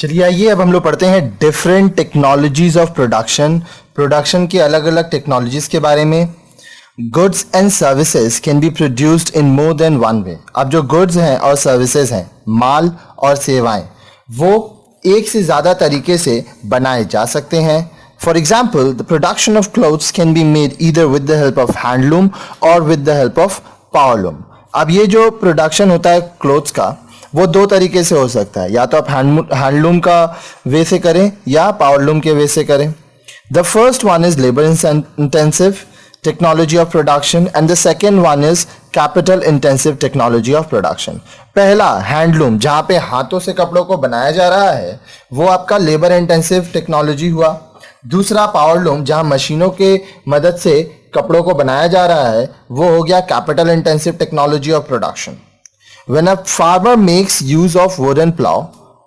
चलिए आइए अब हम लोग पढ़ते हैं डिफरेंट टेक्नोलॉजीज ऑफ प्रोडक्शन की अलग अलग टेक्नोलॉजीज के बारे में। Goods and services can be produced in more than one way. अब जो गुड्स हैं और सर्विसेज हैं, माल और सेवाएं, वो एक से ज़्यादा तरीके से बनाए जा सकते हैं। For example, the production of clothes can be made either with the help of handloom or with the help of powerloom. अब ये जो प्रोडक्शन होता है क्लोथ्स का, वो दो तरीके से हो सकता है, या तो आप हैंडलूम का वे से करें या पावरलूम के वे से करें। The first one is labour intensive technology of production and the second one is capital intensive technology of production. पहला हैंडलूम, जहां पे हाथों से कपड़ों को बनाया जा रहा है, वो आपका लेबर इंटेंसिव टेक्नोलॉजी हुआ। दूसरा पावरलूम, जहां मशीनों के मदद से कपड़ों को बनाया जा रहा है, वो हो गया capital intensive technology of production. When a farmer makes use of wooden plow,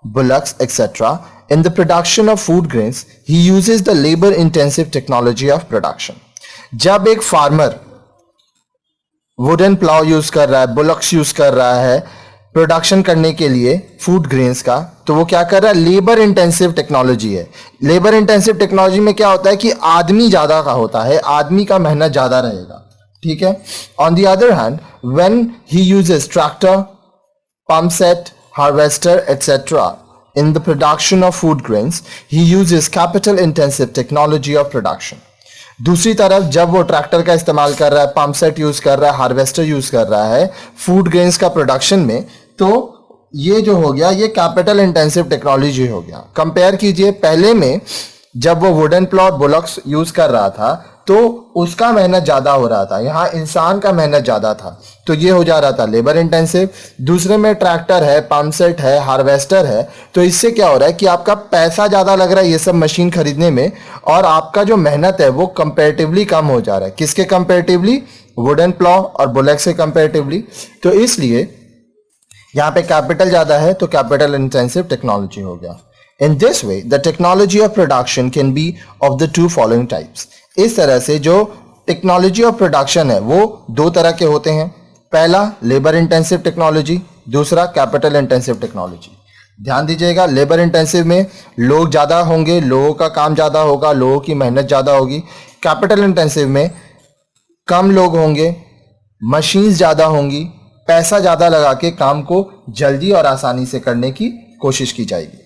bullocks, etc. in the production of food grains, he uses the labor-intensive technology of production. जब एक फार्मर वुडन प्लाव यूज कर रहा है, bullocks use कर रहा है production करने के लिए फूड ग्रेन्स का, तो वो क्या कर रहा है? लेबर इंटेंसिव टेक्नोलॉजी है। लेबर इंटेंसिव टेक्नोलॉजी में क्या होता है कि आदमी ज्यादा का होता है, आदमी का मेहनत ज्यादा रहेगा, ठीक है। On the other hand, when he uses tractor, pump set, harvester etcetera in the production of food grains, he uses capital intensive technology of production. दूसरी तरफ जब वो ट्रैक्टर का इस्तेमाल कर रहा है, पंप सेट यूज कर रहा है, हार्वेस्टर यूज कर रहा है फूड ग्रेन्स का प्रोडक्शन में, तो ये जो हो गया, ये कैपिटल इंटेंसिव टेक्नोलॉजी हो गया। कंपेयर कीजिए, पहले में जब वो वुडन प्लॉव बुलक्स यूज कर रहा था तो उसका मेहनत ज्यादा हो रहा था, यहाँ इंसान का मेहनत ज्यादा था, तो ये हो जा रहा था लेबर इंटेंसिव। दूसरे में ट्रैक्टर है, पंप सेट है, हार्वेस्टर है, तो इससे क्या हो रहा है कि आपका पैसा ज्यादा लग रहा है ये सब मशीन खरीदने में, और आपका जो मेहनत है वो कंपेरेटिवली कम हो जा रहा है। किसके कंपेरेटिवली? वुडन प्लॉव और बुलक से कंपेरेटिवली। तो इसलिए यहाँ पे कैपिटल ज्यादा है, तो कैपिटल इंटेंसिव टेक्नोलॉजी हो गया। In this way, the technology of production can be of the two following types. इस तरह से जो टेक्नोलॉजी ऑफ प्रोडक्शन है वो दो तरह के होते हैं। पहला लेबर इंटेंसिव टेक्नोलॉजी, दूसरा कैपिटल इंटेंसिव टेक्नोलॉजी। ध्यान दीजिएगा, लेबर इंटेंसिव में लोग ज़्यादा होंगे, लोगों का काम ज़्यादा होगा, लोगों की मेहनत ज़्यादा होगी। कैपिटल इंटेंसिव में कम लोग होंगे, मशीन्स ज़्यादा होंगी, पैसा ज़्यादा लगा के काम को जल्दी और आसानी से करने की कोशिश की जाएगी।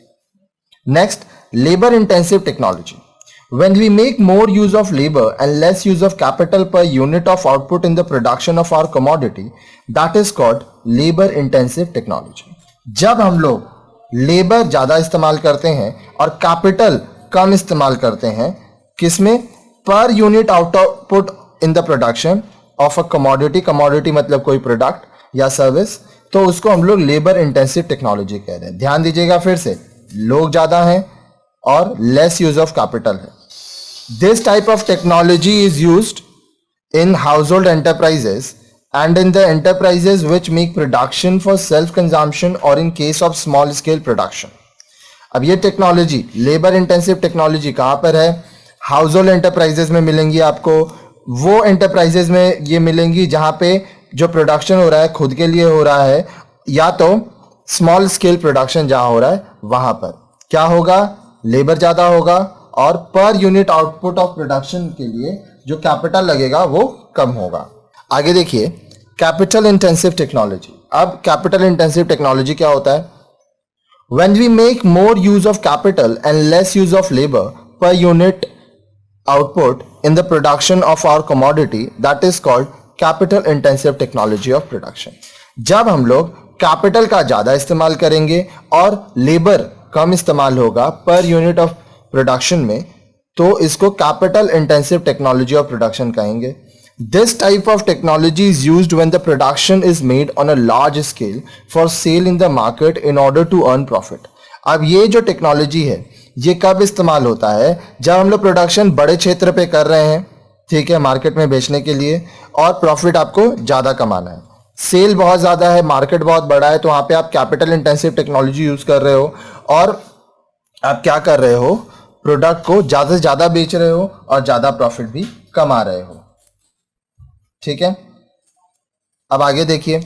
Next, labor intensive technology. When we make more use of labor and less use of capital per unit of output in the production of our commodity, that is called labor intensive technology. जब हम लोग labour ज्यादा इस्तेमाल करते हैं और capital कम इस्तेमाल करते हैं, किसमें? पर unit output in the production of a commodity, commodity मतलब कोई प्रोडक्ट या सर्विस, तो उसको हम लोग लेबर इंटेंसिव टेक्नोलॉजी कह रहे हैं। ध्यान दीजिएगा, फिर से लोग ज्यादा हैं और लेस यूज ऑफ कैपिटल है। This type of technology is used in household enterprises and in the enterprises which make production for self consumption और in case of small scale production. अब ये टेक्नोलॉजी लेबर इंटेंसिव टेक्नोलॉजी कहां पर है? Household enterprises में मिलेंगी आपको। वो एंटरप्राइजेस में ये मिलेंगी जहां पे जो प्रोडक्शन हो रहा है खुद के लिए हो रहा है, या तो स्मॉल स्केल प्रोडक्शन जहां हो रहा है वहां पर क्या होगा? लेबर ज्यादा होगा और पर यूनिट आउटपुट ऑफ प्रोडक्शन के लिए जो कैपिटल लगेगा वो कम होगा। आगे देखिए, कैपिटल इंटेंसिव टेक्नोलॉजी। अब कैपिटल इंटेंसिव टेक्नोलॉजी क्या होता है? When we make more use of capital and less use of labour per unit output in the production of our commodity, that is called capital intensive technology of production. जब हम लोग capital का ज्यादा इस्तेमाल करेंगे और लेबर कम इस्तेमाल होगा पर यूनिट ऑफ प्रोडक्शन में, तो इसको capital intensive technology of production कहेंगे। This type of technology is used when the production is made on a large scale for sale in the market in order to earn profit. अब ये जो technology है ये कब इस्तेमाल होता है? जब हम लोग प्रोडक्शन बड़े क्षेत्र पे कर रहे हैं, ठीक है, मार्केट में बेचने के लिए, और प्रॉफिट आपको ज्यादा कमाना है, सेल बहुत ज्यादा है, मार्केट बहुत बड़ा है, तो वहां पे आप कैपिटल इंटेंसिव टेक्नोलॉजी यूज कर रहे हो और आप क्या कर रहे हो? प्रोडक्ट को ज्यादा से ज्यादा बेच रहे हो और ज्यादा प्रॉफिट भी कमा रहे हो, ठीक है। अब आगे देखिए,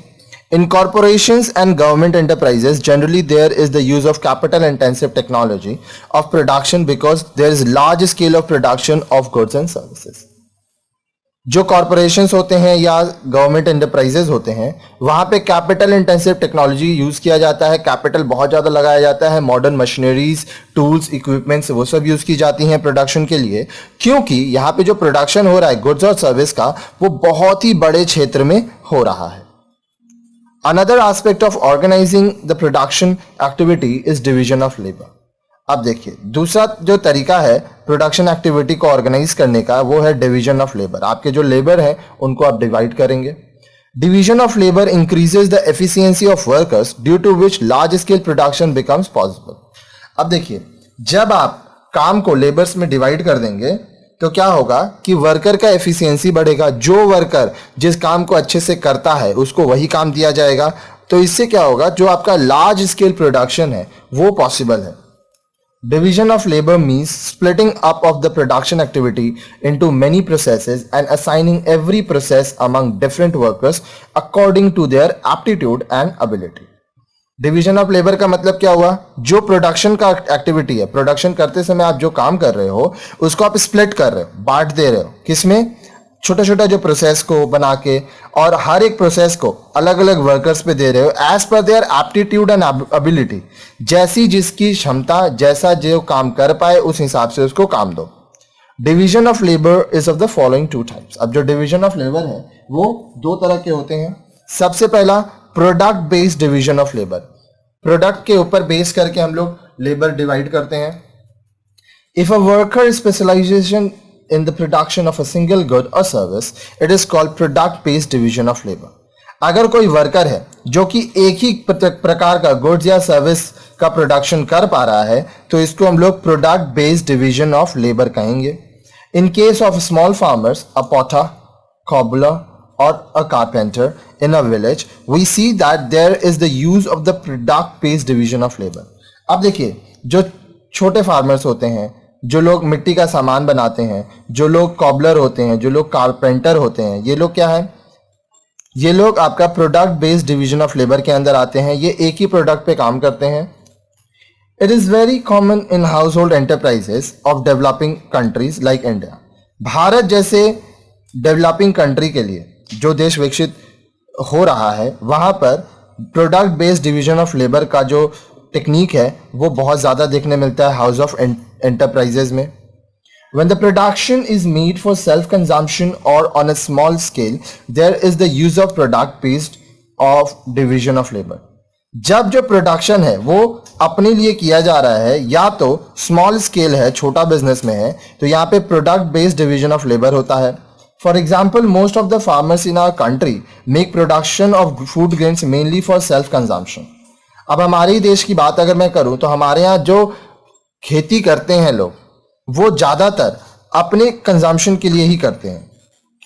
In corporations and government enterprises, generally there is the use of capital intensive technology of production because there is large scale of production of goods and services. जो कॉरपोरेशंस होते हैं या गवर्नमेंट एंटरप्राइजेज होते हैं वहां पे कैपिटल इंटेंसिव टेक्नोलॉजी यूज किया जाता है, कैपिटल बहुत ज्यादा लगाया जाता है, मॉडर्न मशीनरीज, टूल्स, इक्विपमेंट्स वो सब यूज की जाती हैं प्रोडक्शन के लिए, क्योंकि यहाँ पे जो प्रोडक्शन हो रहा है गुड्स और सर्विस का वो बहुत ही बड़े क्षेत्र में हो रहा है. Another aspect of organizing the production activity is division of labor. अब देखिए दूसरा जो तरीका है प्रोडक्शन एक्टिविटी को ऑर्गेनाइज करने का वो है डिवीजन ऑफ लेबर. आपके जो लेबर है उनको आप डिवाइड करेंगे. Division of labour increases the efficiency of workers due to which large scale production becomes possible. अब देखिए जब आप काम को लेबर्स में डिवाइड कर देंगे तो क्या होगा कि वर्कर का एफिशिएंसी बढ़ेगा. जो वर्कर जिस काम को अच्छे से करता है उसको वही काम दिया जाएगा. तो इससे क्या होगा, जो आपका लार्ज स्केल प्रोडक्शन है वो पॉसिबल है. Division of labour means splitting up of the production activity into many processes and assigning every process among different workers according to their aptitude and ability. Division of labour का मतलब क्या हुआ, जो production का activity है, production करते समय आप जो काम कर रहे हो उसको आप स्प्लिट कर रहे हो, बांट दे रहे हो. किसमें, छोटा छोटा जो प्रोसेस को बना के, और हर एक प्रोसेस को अलग अलग वर्कर्स पे दे रहे हो as per there aptitude and ability. जैसी जिसकी क्षमता, जैसा जो काम कर पाए उस हिसाब से उसको काम दो. Division of labour is of the following two types. अब जो डिवीजन ऑफ लेबर है वो दो तरह के होते हैं. सबसे पहला product based division of labour. Product के ऊपर बेस करके हम लोग लेबर डिवाइड करते हैं. If a worker specialisation in the production of a single good or service it is called product based division of labour. अगर कोई वर्कर है जो कि एक ही प्रकार का गुड्स या सर्विस का प्रोडक्शन कर पा रहा है तो इसको हम लोग product based division of labour कहेंगे. In case of small farmers, a potter, cobbler or a carpenter in a village, we see that there is the use of the product based division of labor. अब देखिए जो छोटे farmers होते हैं, जो लोग मिट्टी का सामान बनाते हैं, जो लोग कॉबलर होते हैं, जो लोग कारपेंटर होते हैं, ये लोग क्या है, ये लोग आपका product based division of labour के अंदर आते हैं. ये एक ही प्रोडक्ट पे काम करते हैं. It is very common in house hold enterprises of developing countries like India. Bharat जैसे डेवलपिंग कंट्री के लिए, जो देश विकसित हो रहा है, वहां पर product based division of labour का जो टेक्निक है वो बहुत ज़्यादा देखने मिलता है हाउस ऑफ एंटरप्राइजेज में. When the production is made for self-consumption or on a small scale, there is the use of product-based of division of labor. जब जो प्रोडक्शन है वो अपने लिए किया जा रहा है या तो स्मॉल स्केल है, छोटा बिजनेस में है, तो यहाँ पे product based division of labour होता है. For example, most of the farmers in our country make production of food grains mainly for self consumption. अब हमारे ही देश की बात अगर मैं करूं तो हमारे यहाँ जो खेती करते हैं लोग वो ज्यादातर अपने कंजम्पशन के लिए ही करते हैं.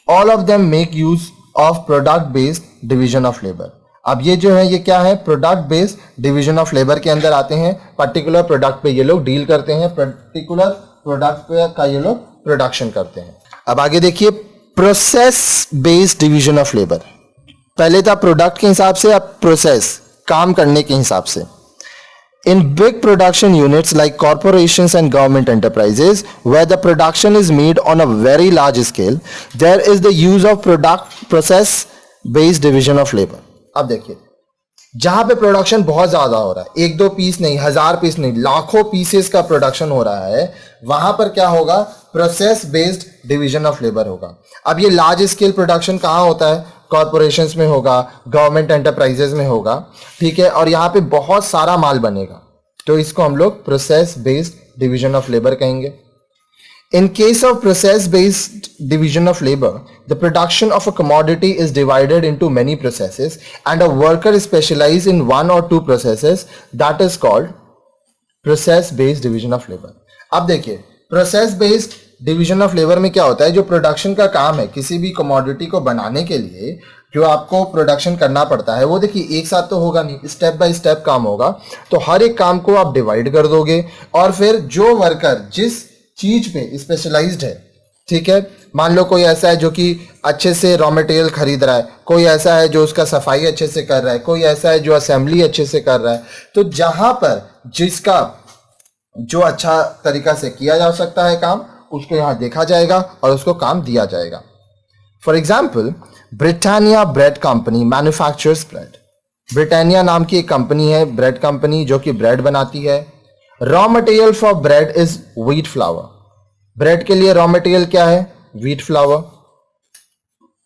All of them make use of product based division of labour. अब ये जो है ये क्या है, product based division of labour के अंदर आते हैं. पर्टिकुलर प्रोडक्ट पे ये लोग डील करते हैं, पर्टिकुलर प्रोडक्ट पे का ये लोग प्रोडक्शन करते हैं. अब आगे देखिए process based division of labour. पहले था प्रोडक्ट के हिसाब से, अब प्रोसेस, काम करने के हिसाब से. In big production units like corporations and government enterprises, where the production is made on a very large scale, there is the use of process-based division of labor. अब देखिए, जहां पे प्रोडक्शन बहुत ज्यादा हो रहा है, एक दो पीस नहीं, 1000 पीस नहीं, लाखों पीसेस का प्रोडक्शन हो रहा है, वहां पर क्या होगा, process based division of labour होगा. अब ये लार्ज स्केल प्रोडक्शन कहाँ होता है, कॉर्पोरेशंस में होगा, गवर्नमेंट एंटरप्राइजेज में होगा, ठीक है, और यहाँ पे बहुत सारा माल बनेगा, तो इसको हम लोग process based division of labour कहेंगे. In case of process-based division of labor, the production of a commodity is divided into many processes and a worker specializes in one or two processes. That is called process-based division of labor. अब देखिए process-based division of labor में क्या होता है, जो production का काम है, किसी भी कमोडिटी को बनाने के लिए जो आपको प्रोडक्शन करना पड़ता है, वो देखिए एक साथ तो होगा नहीं, स्टेप बाय स्टेप काम होगा. तो हर एक काम को आप डिवाइड कर दोगे और फिर जो वर्कर जिस चीज पे स्पेशलाइज्ड है ठीक है, मान लो कोई ऐसा है जो कि अच्छे से रॉ मटेरियल खरीद रहा है, कोई ऐसा है जो उसका सफाई अच्छे से कर रहा है, कोई ऐसा है जो असेंबली अच्छे से कर रहा है। तो जहां पर जिसका जो अच्छा तरीका से किया जा सकता है काम, उसको यहाँ देखा जाएगा और उसको काम दिया जाएगा। For example, Britannia bread company manufactures bread. Britannia नाम की एक कंपनी है, ब्रेड कंपनी, जो कि ब्रेड बनाती है। Raw material for bread is wheat flour. Bread के लिए रॉ मटेरियल क्या है? Wheat flour.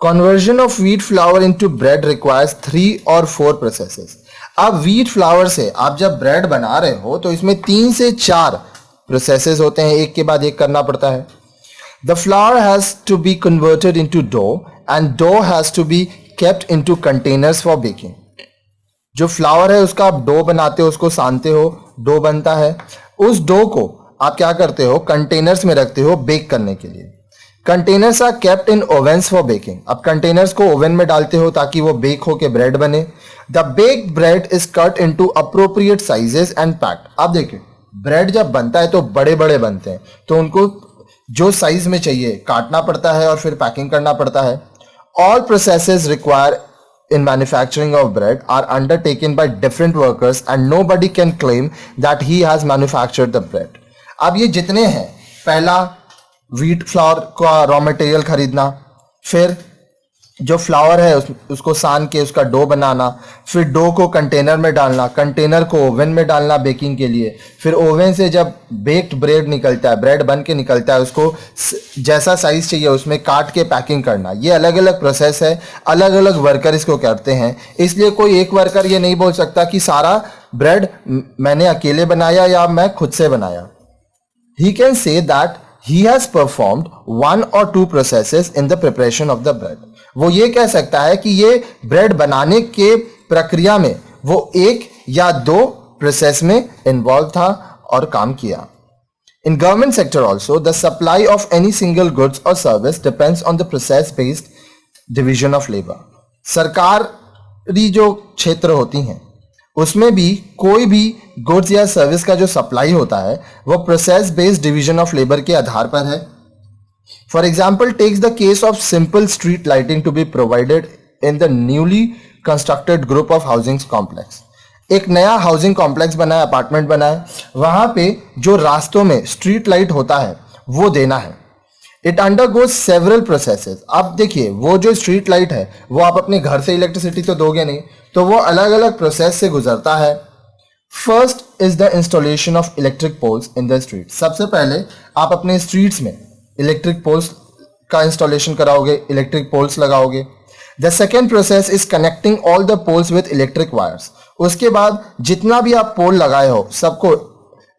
Conversion of wheat flour into breadth requires 3 और 4 प्रोसेसेस। अब व्हीट फ्लावर से आप जब ब्रेड बना रहे हो तो इसमें 3 से 4 प्रोसेसेस होते हैं, एक के बाद एक करना पड़ता है। The flour has to be converted into dough and dough has to be kept into containers for baking. जो फ्लावर है उसका आप डो बनाते हो, उसको सानते हो, डो बनता है। उस डो को आप क्या करते हो? कंटेनर्स में रखते हो बेक करने के लिए। Containers are kept in ovens for baking. अब कंटेनर्स को ओवन में डालते हो ताकि वो बेक होके ब्रेड बने। The baked bread is cut into appropriate sizes and packed. अब देखिए, ब्रेड जब बनता है तो बड़े बड़े बनते हैं, तो उनको जो साइज में चाहिए काटना पड़ता है और फिर पैकिंग करना पड़ता है। All processes require in manufacturing of bread are undertaken by different workers and nobody can claim that he has manufactured the bread. अब ये जितने हैं, पहला व्हीट फ्लावर का रॉ मटेरियल खरीदना, फिर जो फ्लावर है उसको सान के उसका डो बनाना, फिर डो को कंटेनर में डालना, कंटेनर को ओवन में डालना बेकिंग के लिए, फिर ओवन से जब बेक्ड ब्रेड निकलता है, ब्रेड बन के निकलता है, उसको जैसा साइज चाहिए उसमें काट के पैकिंग करना। ये अलग अलग प्रोसेस है, अलग अलग वर्कर इसको करते हैं। इसलिए कोई एक वर्कर ये नहीं बोल सकता कि सारा ब्रेड मैंने अकेले बनाया या मैं खुद से बनाया। He can say that he has performed 1 or 2 processes in the preparation of the bread. वो ये कह सकता है कि ये ब्रेड बनाने के प्रक्रिया में वो 1 या 2 प्रोसेस में इन्वॉल्व था और काम किया। In government sector also, the supply of any single goods or service depends on the process-based division of labor. सरकारी जो क्षेत्र होती हैं उसमें भी कोई भी गुड्स या सर्विस का जो सप्लाई होता है वो process based division of labour के आधार पर है। For example, takes the case of simple street lighting to be provided in the newly constructed group of housing complex. एक नया हाउसिंग कॉम्प्लेक्स बना है, अपार्टमेंट बना है, वहां पे जो रास्तों में स्ट्रीट लाइट होता है वो देना है। It undergoes several processes. अब देखिए, वो जो स्ट्रीट लाइट है वो आप अपने घर से इलेक्ट्रिसिटी तो दोगे नहीं, तो वो अलग अलग प्रोसेस से गुजरता है। First is the installation of electric poles in the street. सबसे पहले आप अपने स्ट्रीट्स में इलेक्ट्रिक पोल्स का इंस्टॉलेशन कराओगे, इलेक्ट्रिक पोल्स लगाओगे। The second process is connecting all the poles with electric wires. उसके बाद जितना भी आप पोल लगाए हो सबको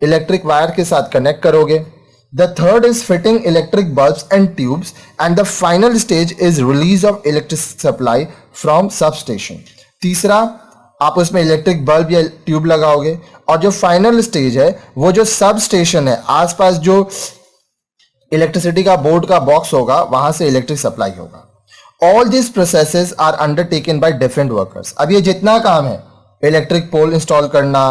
इलेक्ट्रिक वायर के साथ कनेक्ट करोगे। The third is fitting electric bulbs and tubes, and the final stage is release of electric supply from substation. तीसरा, आप उसमें इलेक्ट्रिक बल्ब या ट्यूब लगाओगे, और जो फाइनल स्टेज है वो जो सब स्टेशन है, आसपास जो इलेक्ट्रिसिटी का बोर्ड का बॉक्स होगा वहां से इलेक्ट्रिक सप्लाई होगा। All this processes are undertaken by different workers. अब ये जितना काम है, इलेक्ट्रिक पोल इंस्टॉल करना,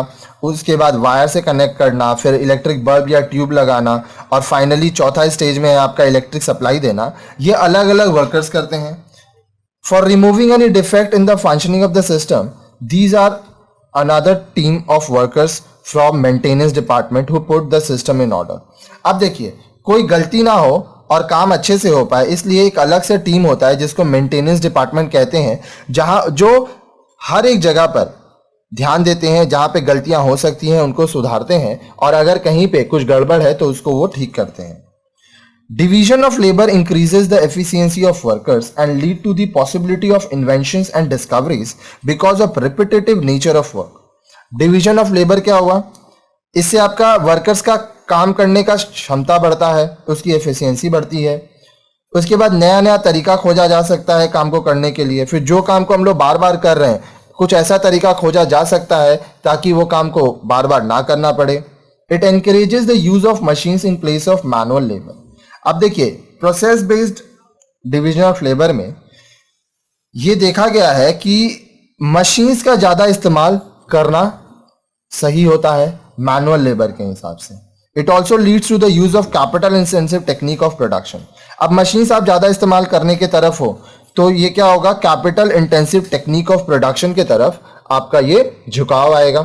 उसके बाद वायर से कनेक्ट करना, फिर इलेक्ट्रिक बल्ब या ट्यूब लगाना, और फाइनली चौथा स्टेज में आपका इलेक्ट्रिक सप्लाई देना, ये अलग अलग वर्कर्स करते हैं। For removing any defect in the functioning of the system, these are another team of workers from maintenance department who put the system in order. अब देखिए, कोई गलती ना हो और काम अच्छे से हो पाए, इसलिए एक अलग से टीम होता है जिसको मेंटेनेंस डिपार्टमेंट कहते हैं, जहां जो हर एक जगह पर ध्यान देते हैं, जहां पे गलतियां हो सकती हैं उनको सुधारते हैं, और अगर कहीं पे कुछ गड़बड़ है तो उसको वो ठीक करते हैं। Division of labour increases the efficiency of workers and lead to the possibility of inventions and discoveries because of repetitive nature of work. Division of labour क्या हुआ? इससे आपका वर्कर्स का काम करने का क्षमता बढ़ता है, उसकी एफिशिएंसी बढ़ती है। उसके बाद नया नया तरीका खोजा जा सकता है काम को करने के लिए। फिर जो काम को हम लोग बार बार कर रहे हैं, कुछ ऐसा तरीका खोजा जा सकता है ताकि वो काम को बार बार ना करना पड़े। It encourages the use of machines in place of manual labour. अब देखिए, process based division of labour में ये देखा गया है कि मशीन्स का ज्यादा इस्तेमाल करना सही होता है मैनुअल लेबर के हिसाब से। It also leads to the use of capital intensive technique of production. अब मशीन्स आप ज़्यादा इस्तेमाल करने की तरफ हो तो ये क्या होगा, capital intensive technique of production की तरफ आपका ये झुकाव आएगा।